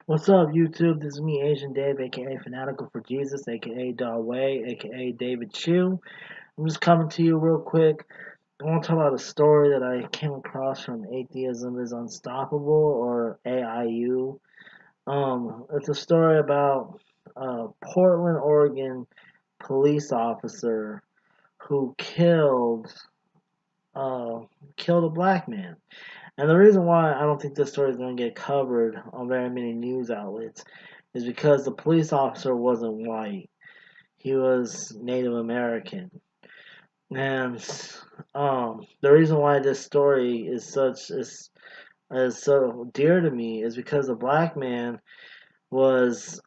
What's up, YouTube? This is me, Asian Dave, aka Fanatical for Jesus, aka Way, aka David Chu. I'm just coming to you real quick. I want to talk about a story that I came across from Atheism is Unstoppable or AIU. It's a story about a Portland, Oregon police officer who uh, killed a black man. And the reason why I don't think this story is going to get covered on very many news outlets is because the police officer wasn't white. He was Native American. And the reason why this story is so dear to me is because the black man was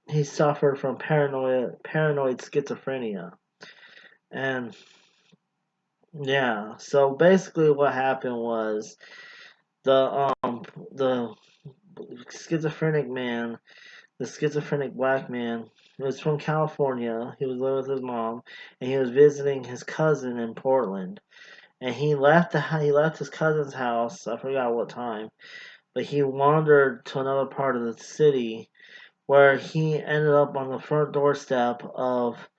he suffered from paranoid schizophrenia. And yeah, so basically what happened was the schizophrenic man, the schizophrenic black man, was from California. He was living with his mom, and he was visiting his cousin in Portland. And he left his cousin's house. I forgot what time, but he wandered to another part of the city where he ended up on the front doorstep of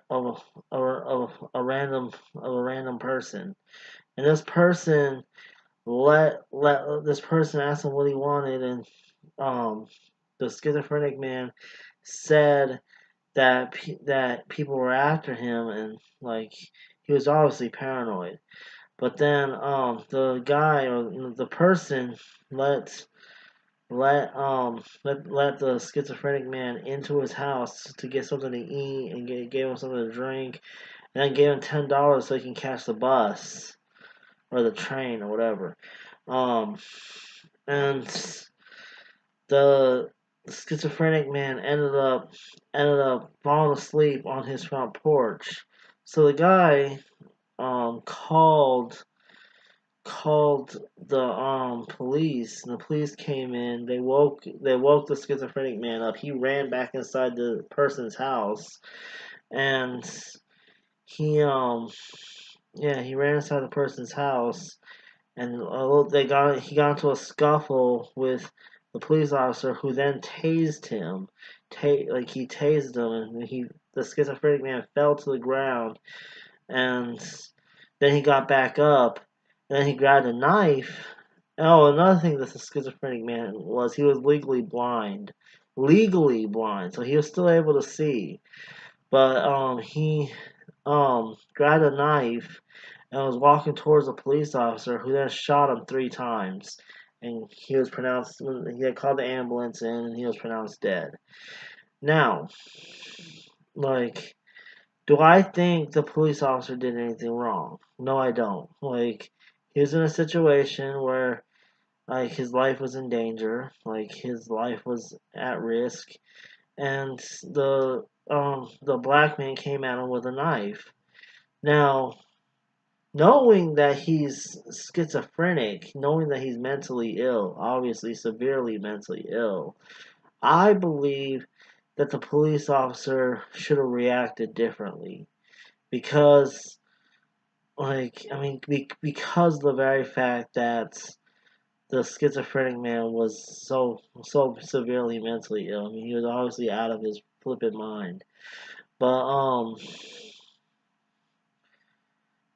of a random person. And this person asked him what he wanted, and um the schizophrenic man said that people were after him, and like he was obviously paranoid. But then the guy or the person let let the schizophrenic man into his house to get something to eat and gave him something to drink, and then gave him $10 so he can catch the bus or the train or whatever. Um, and the schizophrenic man ended up falling asleep on his front porch. So the guy called the police, and the police came in. They woke the schizophrenic man up. He ran back inside the person's house, and he yeah, he ran inside the person's house, and he got into a scuffle with the police officer, who then tased him. Like he tased him, and the schizophrenic man fell to the ground, and then he got back up, and then he grabbed a knife. Oh, another thing that the schizophrenic man was, he was legally blind, so he was still able to see, but he grabbed a knife and was walking towards a police officer, who then shot him 3 times. And he had called the ambulance in, and he was pronounced dead. Now, like, do I think the police officer did anything wrong? No, I don't. Like, he was in a situation where, like, his life was in danger, like, his life was at risk, and the black man came at him with a knife. Now, knowing that he's schizophrenic, knowing that he's mentally ill, obviously severely mentally ill, I believe that the police officer should have reacted differently. Because, like, I mean, because of the very fact that the schizophrenic man was so severely mentally ill. I mean, he was obviously out of his flippant mind. But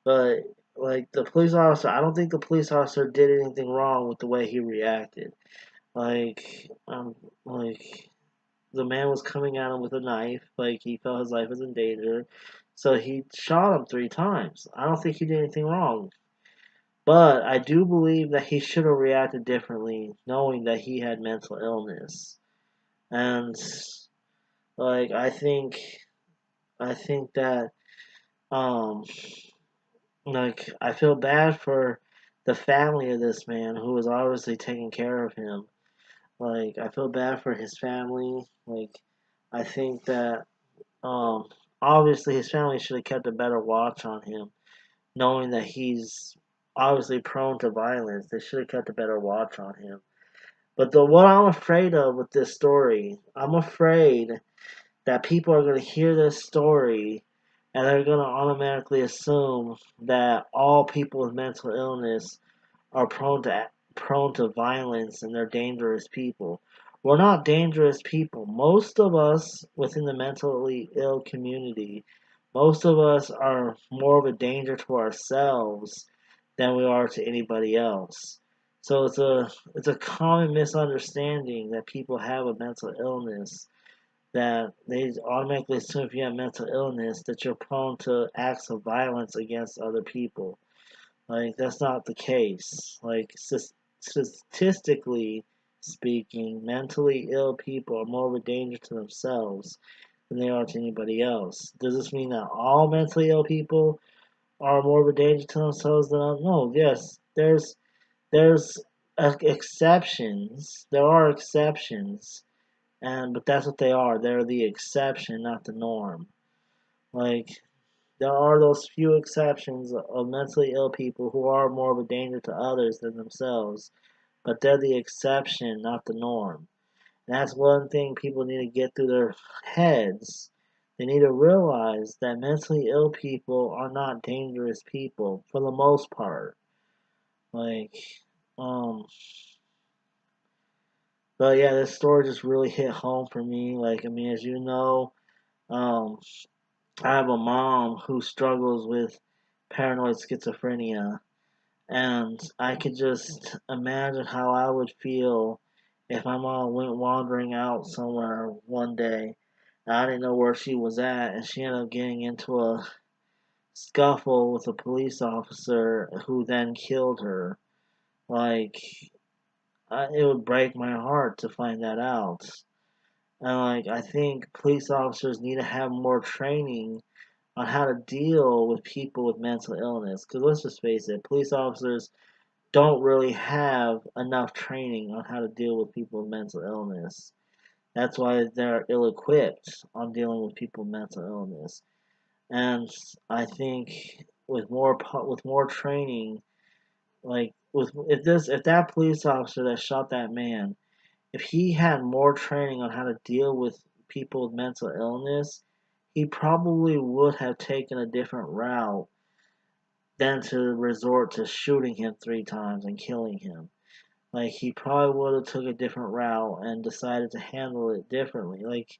but like the police officer, I don't think the police officer did anything wrong with the way he reacted. Like like the man was coming at him with a knife, like he felt his life was in danger, so he shot him 3 times. I don't think he did anything wrong. But I do believe that he should have reacted differently, knowing that he had mental illness. And like I think that um like I feel bad for the family of this man who was obviously taking care of him. Like I feel bad for his family. Like I think that um obviously his family should have kept a better watch on him, knowing that he's obviously prone to violence. They should have kept a better watch on him. But what I'm afraid of with this story, I'm afraid that people are going to hear this story, and they're going to automatically assume that all people with mental illness are prone to violence and they're dangerous people. We're not dangerous people. Most of us within the mentally ill community, most of us are more of a danger to ourselves than we are to anybody else. So it's a common misunderstanding that people have of mental illness, that they automatically assume if you have mental illness that you're prone to acts of violence against other people. Like, that's not the case. Like, statistically speaking, mentally ill people are more of a danger to themselves than they are to anybody else. Does this mean that all mentally ill people are more of a danger to themselves than others? No, yes, there's exceptions. There are exceptions, but that's what they are. They're the exception, not the norm. Like, there are those few exceptions of mentally ill people who are more of a danger to others than themselves, but they're the exception, not the norm. And that's one thing people need to get through their heads. They need to realize that mentally ill people are not dangerous people for the most part. Like, um, but yeah, this story just really hit home for me. Like, I mean, as you know, um, I have a mom who struggles with paranoid schizophrenia. And I could just imagine how I would feel if my mom went wandering out somewhere one day. And I didn't know where she was at, and she ended up getting into a scuffle with a police officer who then killed her. Like, it would break my heart to find that out. And, like, I think police officers need to have more training on how to deal with people with mental illness. Because let's just face it, police officers don't really have enough training on how to deal with people with mental illness. That's why they're ill-equipped on dealing with people with mental illness. And I think with more training, like with if that police officer that shot that man, if he had more training on how to deal with people with mental illness, he probably would have taken a different route than to resort to shooting him 3 times and killing him. Like, he probably would have took a different route and decided to handle it differently. Like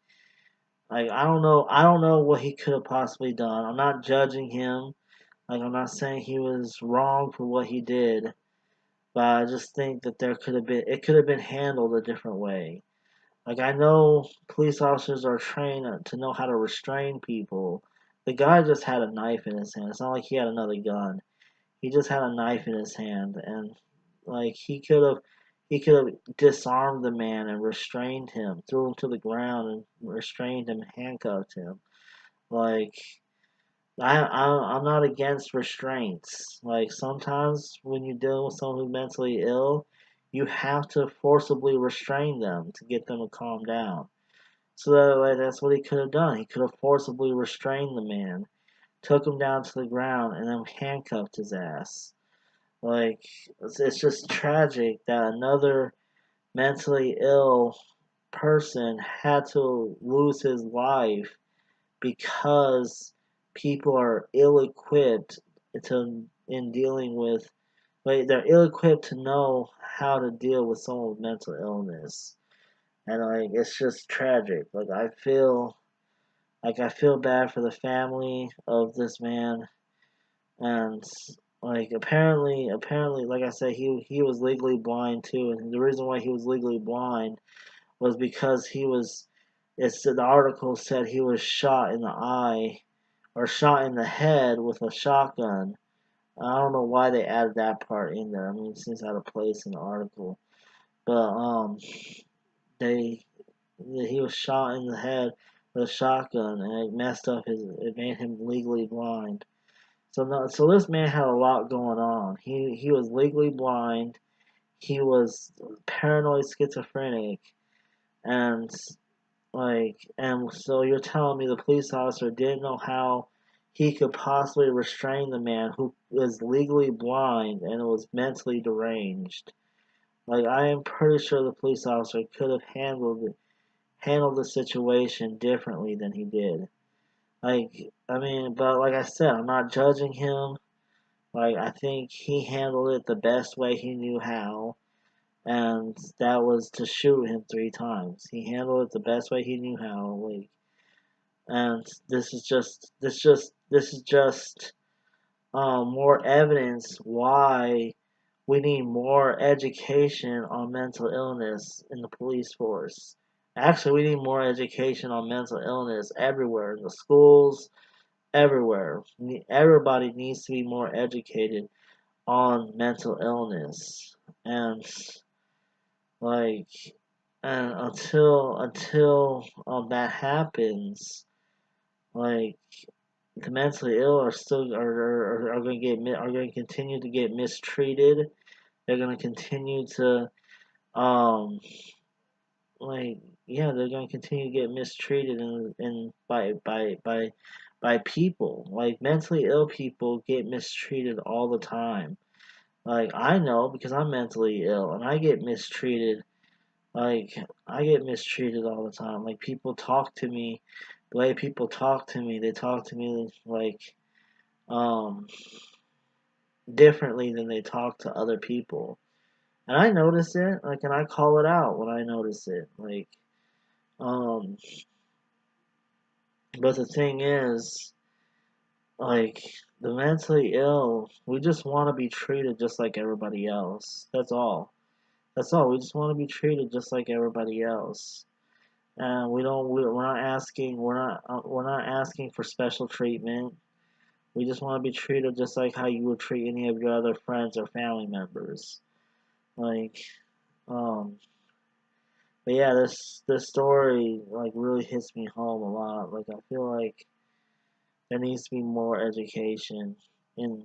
I don't know what he could have possibly done. I'm not judging him. Like, I'm not saying he was wrong for what he did, but I just think that it could have been handled a different way. Like, I know police officers are trained to know how to restrain people. The guy just had a knife in his hand. It's not like he had another gun. He just had a knife in his hand, and like he could have disarmed the man and restrained him, threw him to the ground and restrained him, handcuffed him. Like, I'm not against restraints. Like, sometimes when you deal with someone who's mentally ill, you have to forcibly restrain them to get them to calm down. So that's what he could have done. He could have forcibly restrained the man, took him down to the ground, and then handcuffed his ass. Like, it's just tragic that another mentally ill person had to lose his life because people are ill-equipped in dealing with, like, they're ill-equipped to know how to deal with someone with mental illness. And like, it's just tragic. Like, I feel bad for the family of this man. And like, apparently, like I said, he was legally blind too, and the reason why he was legally blind was because the article said he was shot in the eye or shot in the head with a shotgun. I don't know why they added that part in there. I mean, it seems out of place in the article, but they he was shot in the head with a shotgun, and it made him legally blind. So no, so this man had a lot going on. He was legally blind. He was paranoid schizophrenic, and and so you're telling me the police officer didn't know how he could possibly restrain the man who was legally blind and was mentally deranged. Like, I am pretty sure the police officer could have handled the situation differently than he did. Like, I mean, but like I said, I'm not judging him. Like, I think he handled it the best way he knew how. and that was to shoot him 3 times. He handled it the best way he knew how. Like, and this is just more evidence why we need more education on mental illness in the police force. Actually, we need more education on mental illness everywhere, in the schools, everywhere. Everybody needs to be more educated on mental illness. And like, and until that happens, like, the mentally ill are still are going to continue to get mistreated. They're going to continue to um like yeah, they're going to continue to get mistreated and by people. Like, mentally ill people get mistreated all the time. Like, I know because I'm mentally ill and I get mistreated. Like, I get mistreated all the time. Like, people talk to me, the way people talk to me, they talk to me like um differently than they talk to other people. And I notice it, like, and I call it out when I notice it. Like, um, but the thing is, like, the mentally ill, we just want to be treated just like everybody else. That's all. That's all. We just want to be treated just like everybody else. And we're not asking, we're not asking for special treatment. We just want to be treated just like how you would treat any of your other friends or family members. Like, um, but yeah, this story like really hits me home a lot. Like, I feel like there needs to be more education in,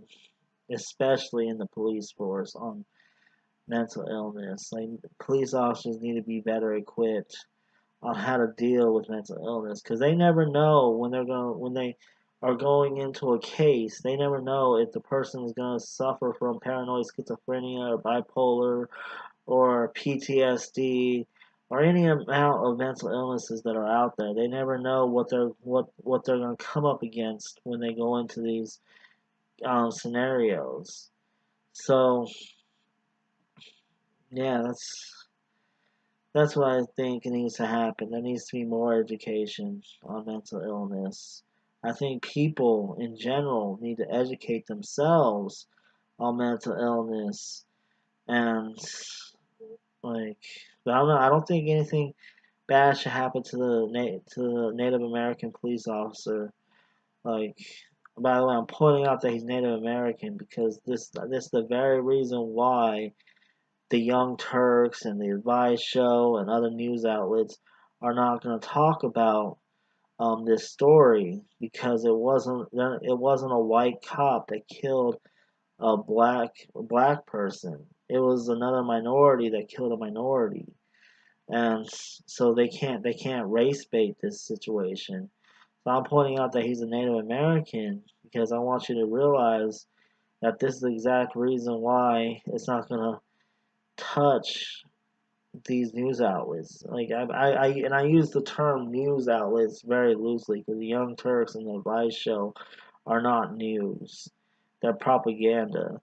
especially in the police force, on mental illness. Like, police officers need to be better equipped on how to deal with mental illness, because they never know when they are going into a case. They never know if the person is going to suffer from paranoid schizophrenia or bipolar or PTSD or any amount of mental illnesses that are out there. They never know what they're going to come up against when they go into these scenarios. So yeah, that's what I think needs to happen. There needs to be more education on mental illness. I think people in general need to educate themselves on mental illness, and like, but I don't think anything bad should happen to the Native American police officer. Like, by the way, I'm pointing out that he's Native American because this is the very reason why the Young Turks and the Advice Show and other news outlets are not going to talk about this story, because it wasn't a white cop that killed a black person. It was another minority that killed a minority, and so they can't race bait this situation. So I'm pointing out that he's a Native American because I want you to realize that this is the exact reason why it's not gonna touch these news outlets. Like, I use the term news outlets very loosely because the Young Turks and the Vice Show are not news; they're propaganda.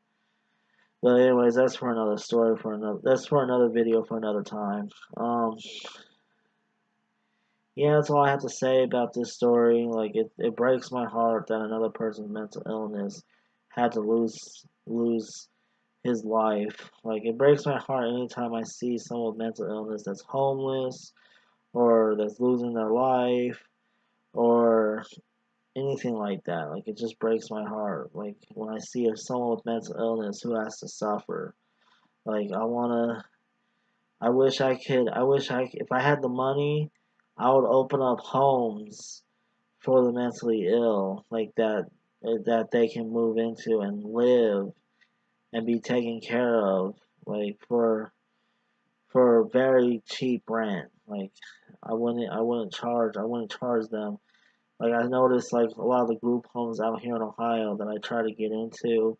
But anyways, that's for another story for another. That's for another video for another time. Yeah, that's all I have to say about this story. Like, it breaks my heart that another person's mental illness had to lose his life. Like, it breaks my heart anytime I see someone with mental illness that's homeless or that's losing their life or anything like that. Like, it just breaks my heart. Like, when I see someone with mental illness who has to suffer. Like, if I had the money, I would open up homes for the mentally ill, like that they can move into and live and be taken care of, like, for very cheap rent. Like, I wouldn't charge them. Like, I noticed, like, a lot of the group homes out here in Ohio that I try to get into,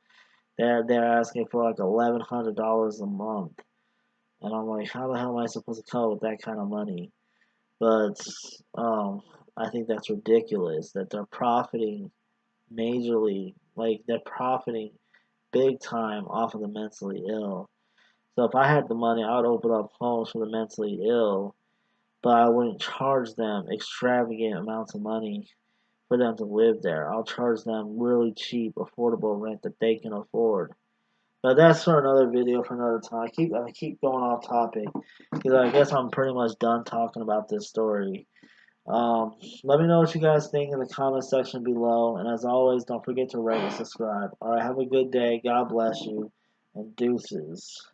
they're asking for like $1,100 a month, and I'm like, how the hell am I supposed to come up with that kind of money? But um, I think that's ridiculous that they're profiting majorly, like, they're profiting big time off of the mentally ill. So if I had the money, I would open up homes for the mentally ill, but I wouldn't charge them extravagant amounts of money for them to live there. I'll charge them really cheap, affordable rent that they can afford. But that's for another video for another time. I keep going off topic because I guess I'm pretty much done talking about this story. Let me know what you guys think in the comment section below. And as always, don't forget to rate and subscribe. Alright, have a good day. God bless you. And deuces.